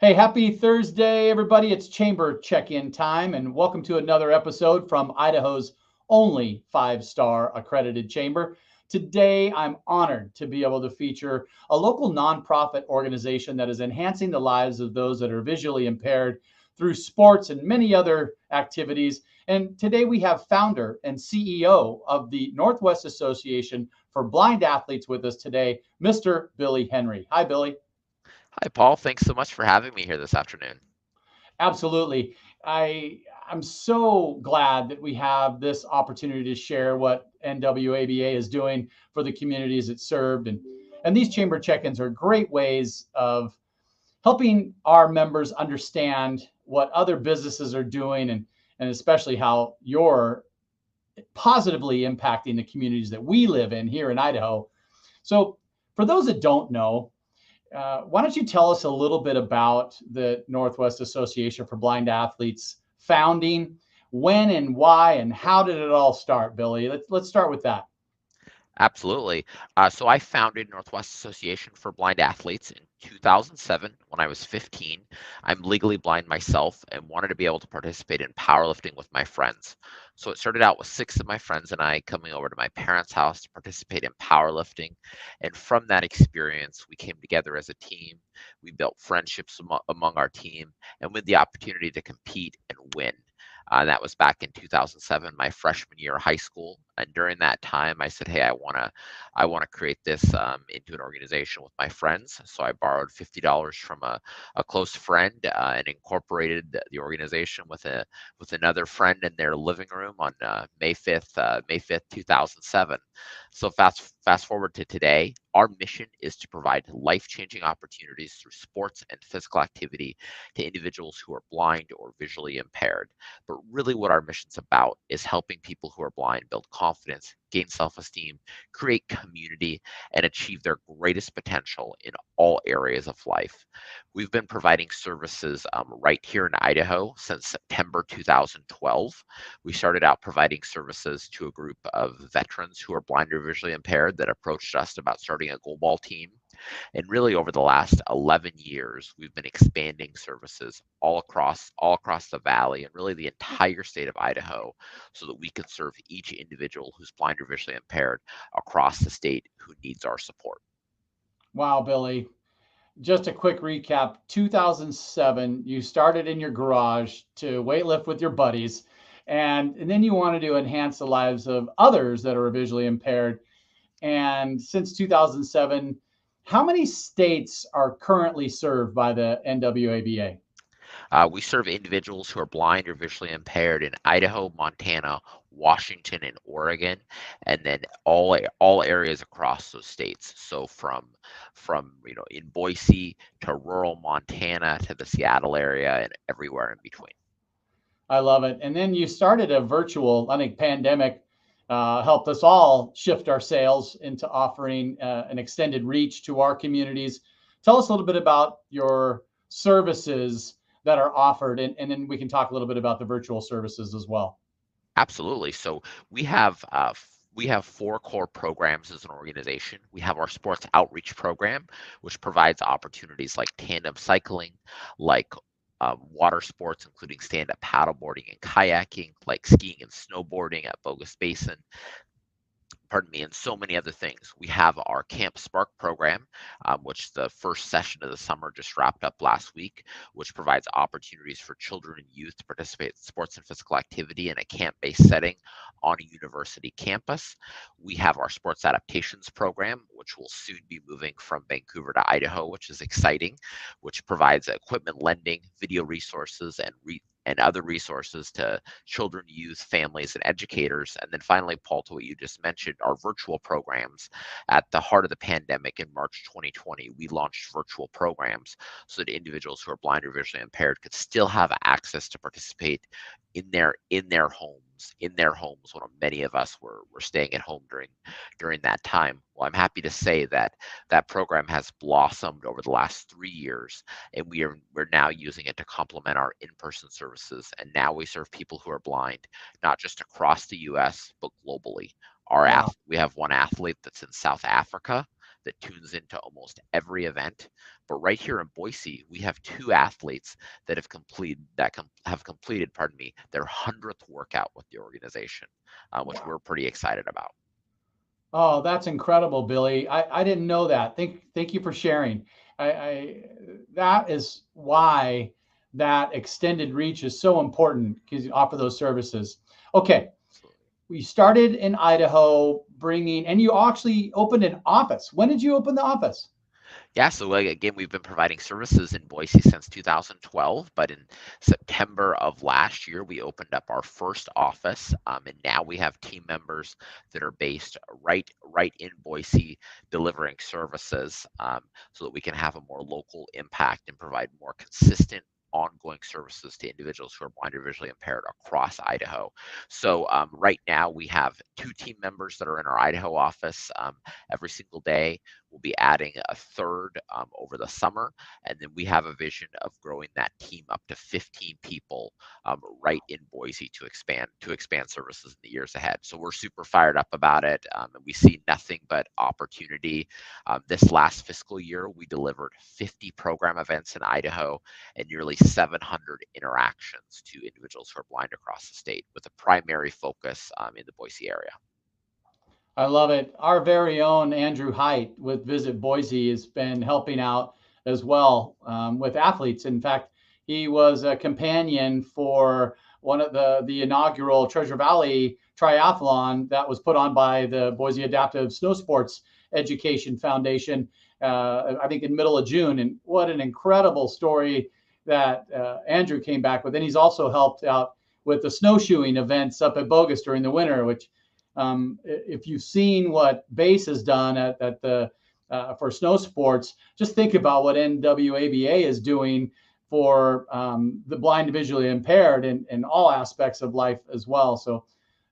Hey, happy Thursday, everybody. It's Chamber check in time, and welcome to another episode from Idaho's only five-star accredited chamber. Today, I'm honored to be able to feature a local nonprofit organization that is enhancing the lives of those that are visually impaired through sports and many other activities. And today, we have founder and CEO of the Northwest Association for Blind Athletes with us today, Mr. Billy Henry. Hi, Billy. Hi, Paul. Thanks so much for having me here this afternoon. Absolutely. I'm so glad that we have this opportunity to share what NWABA is doing for the communities it served. And these chamber check-ins are great ways of helping our members understand what other businesses are doing and especially how you're positively impacting the communities that we live in here in Idaho. So for those that don't know, why don't you tell us a little bit about the Northwest Association for Blind Athletes founding, when and why, and how did it all start, Billy? Let's start with that. Absolutely. So I founded Northwest Association for Blind Athletes in 2007 when I was 15. I'm legally blind myself and wanted to be able to participate in powerlifting with my friends. So it started out with six of my friends and I coming over to my parents' house to participate in powerlifting. And from that experience, we came together as a team. We built friendships among our team and with the opportunity to compete and win. That was back in 2007, my freshman year of high school. And during that time, I said, "Hey, I want to create this into an organization with my friends." So I borrowed $50 from a close friend and incorporated the organization with another friend in their living room on May 5th, 2007. So fast forward to today. Our mission is to provide life-changing opportunities through sports and physical activity to individuals who are blind or visually impaired. But really, what our mission's about is helping people who are blind build confidence, gain self esteem, create community, and achieve their greatest potential in all areas of life. We've been providing services right here in Idaho since September 2012. We started out providing services to a group of veterans who are blind or visually impaired that approached us about starting a goalball team. And really over the last 11 years, we've been expanding services all across the valley and really the entire state of Idaho so that we can serve each individual who's blind or visually impaired across the state who needs our support. Wow, Billy. Just a quick recap 2007, you started in your garage to weightlift with your buddies, and then you wanted to enhance the lives of others that are visually impaired. And since 2007, how many states are currently served by the NWABA? We serve individuals who are blind or visually impaired in Idaho, Montana, Washington, and Oregon, and then all areas across those states. So from in Boise to rural Montana to the Seattle area and everywhere in between. I love it. And then you started a virtual, I think pandemic helped us all shift our sales into offering an extended reach to our communities. Tell us a little bit about your services that are offered, and then we can talk a little bit about the virtual services as well. Absolutely. So we have we have four core programs as an organization. We have our sports outreach program, which provides opportunities like tandem cycling, like water sports, including stand-up paddleboarding and kayaking, like skiing and snowboarding at Bogus Basin, pardon me, and so many other things. We have our Camp Spark program, which the first session of the summer just wrapped up last week, which provides opportunities for children and youth to participate in sports and physical activity in a camp-based setting on a university campus. We have our sports adaptations program, which will soon be moving from Vancouver to Idaho, which is exciting, which provides equipment lending, video resources, and other resources to children, youth, families, and educators. And then finally, Paul, to what you just mentioned, our virtual programs. At the heart of the pandemic in March 2020, we launched virtual programs so that individuals who are blind or visually impaired could still have access to participate in their homes when many of us were staying at home during that time. Well, I'm happy to say that that program has blossomed over the last 3 years, and we're now using it to complement our in-person services. And now we serve people who are blind, not just across the U.S. but globally. Wow. We have one athlete that's in South Africa that tunes into almost every event. But right here in Boise, we have two athletes that have completed, pardon me, their 100th workout with the organization, which we're pretty excited about. Oh, that's incredible, Billy. I didn't know that. Thank you for sharing. That is why that extended reach is so important because you offer those services. Okay, Absolutely. we started in Idaho bringing, and you actually opened an office. When did you open the office? Yeah, so again, we've been providing services in Boise since 2012, but in September of last year, we opened up our first office, and now we have team members that are based right in Boise, delivering services, so that we can have a more local impact and provide more consistent, ongoing services to individuals who are blind or visually impaired across Idaho. So right now, we have two team members that are in our Idaho office every single day. We'll be adding a third over the summer, and then we have a vision of growing that team up to 15 people right in Boise to expand services in the years ahead. So we're super fired up about it, and we see nothing but opportunity. This last fiscal year, we delivered 50 program events in Idaho and nearly 700 interactions to individuals who are blind across the state, with a primary focus in the Boise area. I love it. Our very own Andrew Height with Visit Boise has been helping out as well with athletes. In fact, he was a companion for one of the inaugural Treasure Valley Triathlon that was put on by the Boise Adaptive Snow Sports Education Foundation, I think in middle of June. And what an incredible story that Andrew came back with. And he's also helped out with the snowshoeing events up at Bogus during the winter, which if you've seen what BASE has done at the for snow sports, just think about what NWABA is doing for the blind and visually impaired in all aspects of life as well. So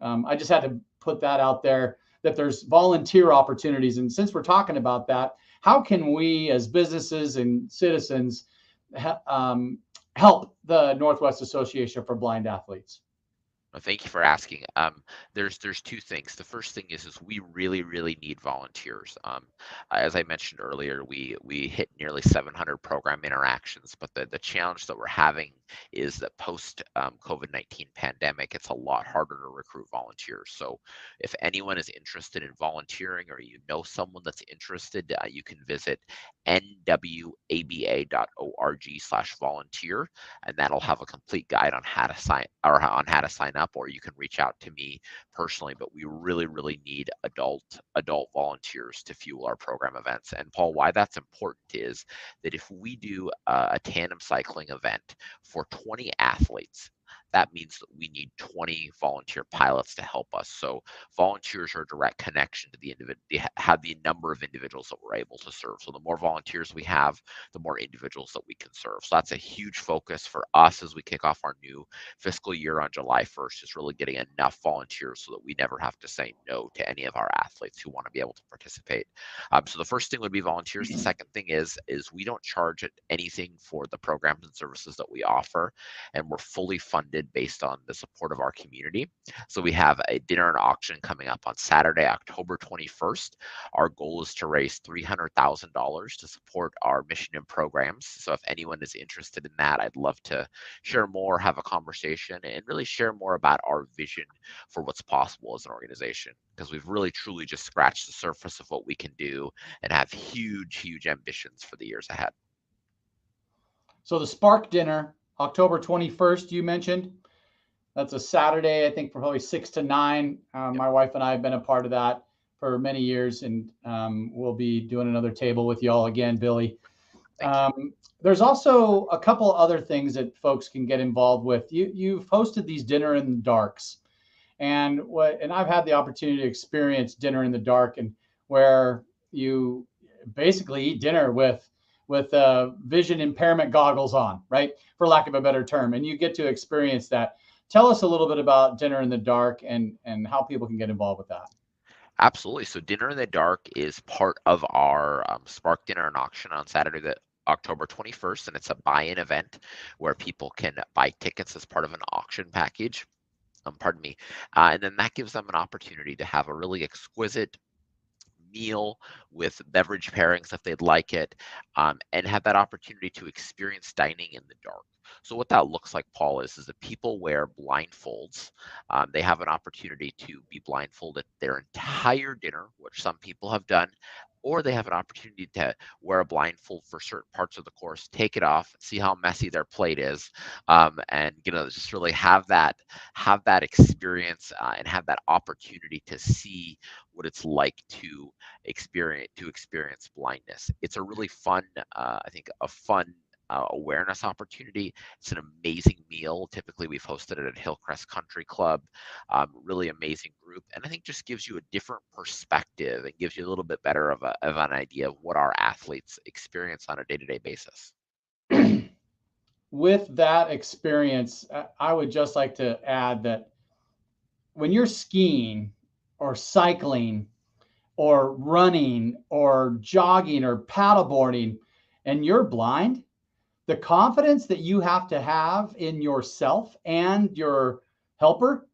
I just had to put that out there, that there's volunteer opportunities. And since we're talking about that, how can we as businesses and citizens help the Northwest Association for Blind Athletes? Well, thank you for asking. There's two things. The first thing is we really need volunteers. As I mentioned earlier, we hit nearly 700 program interactions, but the challenge that we're having is that post COVID-19 pandemic, it's a lot harder to recruit volunteers. So if anyone is interested in volunteering, or you know someone that's interested, you can visit nwaba.org/volunteer, and that'll have a complete guide on how to sign up, or you can reach out to me personally. But we really need adult volunteers to fuel our program events. And Paul, why that's important is that if we do a tandem cycling event for 20 athletes, that means that we need 20 volunteer pilots to help us. So volunteers are a direct connection to the number of individuals that we're able to serve. So the more volunteers we have, the more individuals that we can serve. So that's a huge focus for us as we kick off our new fiscal year on July 1st, is really getting enough volunteers so that we never have to say no to any of our athletes who want to be able to participate. So the first thing would be volunteers. The second thing is we don't charge anything for the programs and services that we offer, and we're fully funded based on the support of our community. So we have a dinner and auction coming up on Saturday, October 21st. Our goal is to raise $300,000 to support our mission and programs. So if anyone is interested in that, I'd love to share more, have a conversation, and really share more about our vision for what's possible as an organization, because we've really truly just scratched the surface of what we can do and have huge ambitions for the years ahead. So the Spark Dinner, October 21st, you mentioned. That's a Saturday, I think, from probably 6 to 9. My wife and I have been a part of that for many years, and we'll be doing another table with y'all again, Billy. There's also a couple other things that folks can get involved with. You've hosted these Dinner in the Darks, and I've had the opportunity to experience Dinner in the Dark, and where you basically eat dinner with vision impairment goggles on, right? For lack of a better term. And you get to experience that. Tell us a little bit about Dinner in the Dark and how people can get involved with that. Absolutely. So Dinner in the Dark is part of our Spark Dinner and Auction on Saturday, October 21st, and it's a buy-in event where people can buy tickets as part of an auction package. Pardon me. And then that gives them an opportunity to have a really exquisite meal with beverage pairings if they'd like it, and have that opportunity to experience dining in the dark. So what that looks like, Paul, is that people wear blindfolds. They have an opportunity to be blindfolded their entire dinner, which some people have done, or they have an opportunity to wear a blindfold for certain parts of the course, take it off, see how messy their plate is, and just really have that experience and have that opportunity to see what it's like to experience blindness. It's a really fun, I think, a fun awareness opportunity. It's an amazing meal. Typically, we've hosted it at Hillcrest Country Club. Really amazing group, and I think just gives you a different perspective and gives you a little bit better of an idea of what our athletes experience on a day-to-day basis. With that experience, I would just like to add that when you're skiing or cycling or running or jogging or paddleboarding and you're blind, the confidence that you have to have in yourself and your helper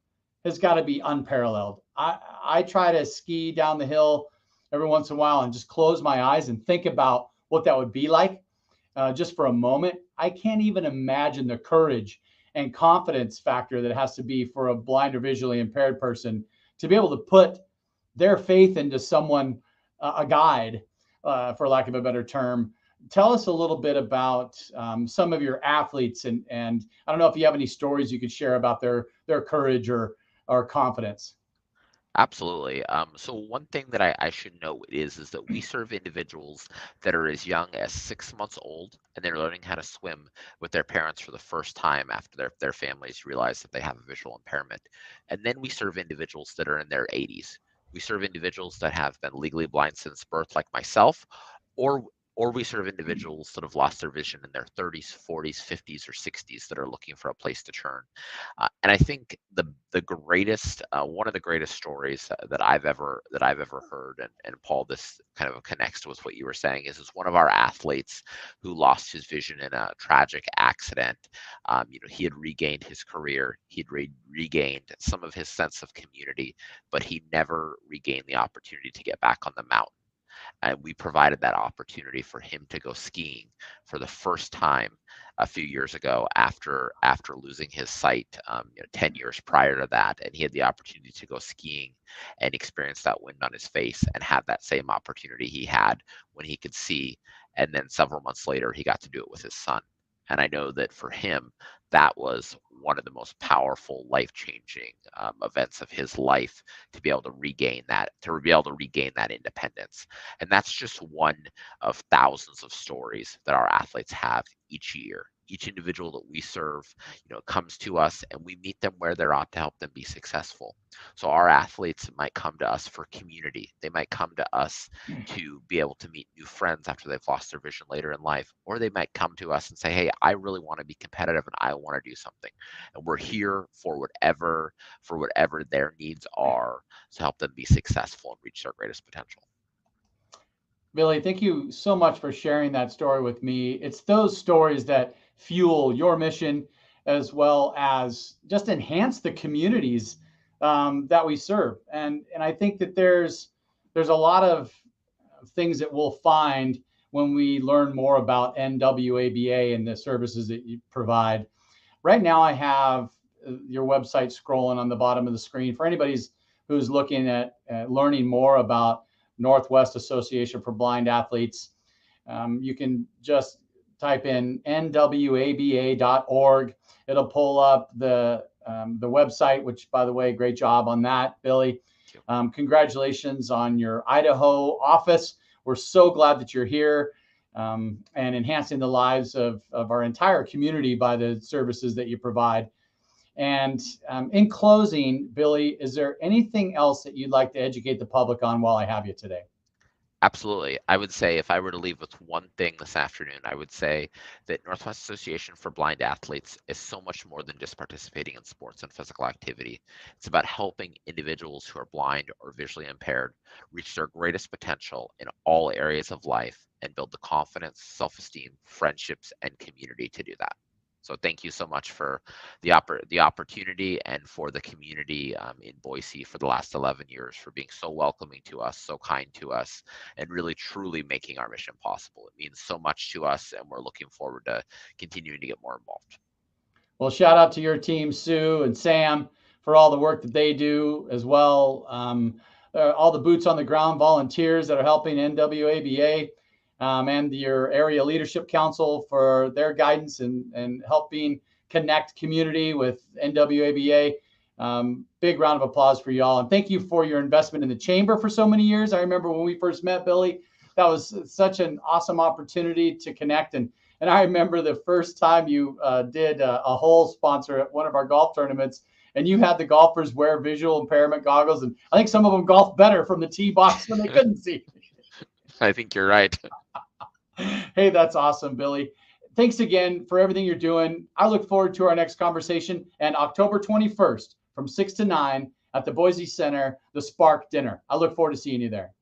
has got to be unparalleled. I try to ski down the hill every once in a while and just close my eyes and think about what that would be like just for a moment. I can't even imagine the courage and confidence factor that has to be for a blind or visually impaired person to be able to put their faith into someone, a guide, for lack of a better term. Tell us a little bit about some of your athletes, and I don't know if you have any stories you could share about their courage or confidence. Absolutely. So one thing that I should note is that we serve individuals that are as young as 6 months old, and they're learning how to swim with their parents for the first time after their families realize that they have a visual impairment. And then we serve individuals that are in their 80s. We serve individuals that have been legally blind since birth, like myself, or or we serve individuals that have lost their vision in their 30s, 40s, 50s, or 60s that are looking for a place to turn. And I think the greatest one of the greatest stories that I've ever heard, and Paul, this kind of connects with what you were saying, is one of our athletes who lost his vision in a tragic accident. He had regained his career, he'd regained some of his sense of community, but he never regained the opportunity to get back on the mountain, and we provided that opportunity for him to go skiing for the first time a few years ago after losing his sight 10 years prior to that, and he had the opportunity to go skiing and experience that wind on his face and have that same opportunity he had when he could see, and then several months later he got to do it with his son. And I know that for him, that was one of the most powerful, life-changing events of his life, to be able to regain that independence. And that's just one of thousands of stories that our athletes have each year. Each individual that we serve, comes to us, and we meet them where they're at to help them be successful. So our athletes might come to us for community. They might come to us to be able to meet new friends after they've lost their vision later in life, or they might come to us and say, "Hey, I really want to be competitive and I want to do something." And we're here for whatever their needs are to help them be successful and reach their greatest potential. Billy, thank you so much for sharing that story with me. It's those stories that fuel your mission as well as just enhance the communities that we serve. And I think that there's a lot of things that we'll find when we learn more about NWABA and the services that you provide. Right now, I have your website scrolling on the bottom of the screen for anybody who's looking at learning more about Northwest Association for Blind Athletes. You can just type in nwaba.org. It'll pull up the website, which, by the way, great job on that, Billy. Congratulations on your Idaho office. We're so glad that you're here and enhancing the lives of our entire community by the services that you provide. And in closing, Billy, is there anything else that you'd like to educate the public on while I have you today? Absolutely. I would say if I were to leave with one thing this afternoon, I would say that Northwest Association for Blind Athletes is so much more than just participating in sports and physical activity. It's about helping individuals who are blind or visually impaired reach their greatest potential in all areas of life and build the confidence, self esteem, friendships, and community to do that. So thank you so much for the opportunity, and for the community in Boise for the last 11 years for being so welcoming to us, so kind to us, and really truly making our mission possible. It means so much to us, and we're looking forward to continuing to get more involved. Well, shout out to your team, Sue and Sam, for all the work that they do as well. All the boots on the ground volunteers that are helping NWABA, and your area leadership council for their guidance and helping connect community with NWABA. Big round of applause for y'all. And thank you for your investment in the chamber for so many years. I remember when we first met, Billy, that was such an awesome opportunity to connect. And I remember the first time you did a hole sponsor at one of our golf tournaments, and you had the golfers wear visual impairment goggles. And I think some of them golfed better from the tee box when they couldn't see. I think you're right. Hey, that's awesome, Billy. Thanks again for everything you're doing. I look forward to our next conversation, and October 21st from 6 to 9 at the Boise Center, the Spark Dinner. I look forward to seeing you there.